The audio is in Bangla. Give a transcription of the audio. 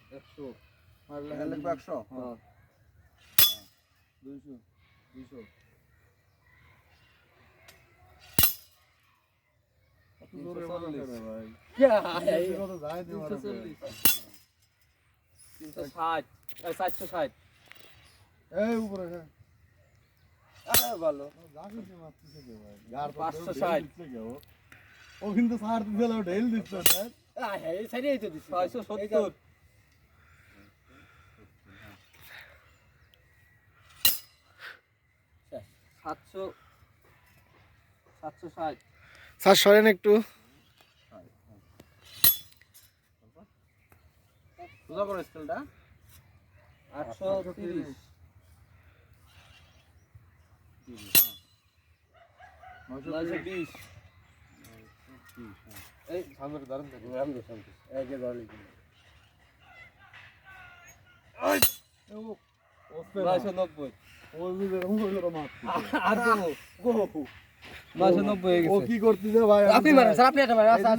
100 মারলে এখানে লিখবো 100 হ্যাঁ 200 200 কত জোরে মারছে রে ভাই কত যায় নি মারছে 360 460 এই উপরে হ্যাঁ আরে ভালো জানি যে মারতেছে রে ভাই গার 560 দিচ্ছে কে ও কিন্তু সার দিছিল ঢেল দিচ্ছে না এই সাইডেই তো দিছি 670 700 760 স্যার সরেন একটু। সোজা করো স্কেলটা 830 920 এই সামনে ধরেন দেখো আমি দোকান এই যে ধরলি 990 ও এরকম করে মারছে আর গো 990 হয়ে ও গেছে কি করতেছে ভাই আপনি মারেন স্যার আপনি এটা মারেন আচ্ছা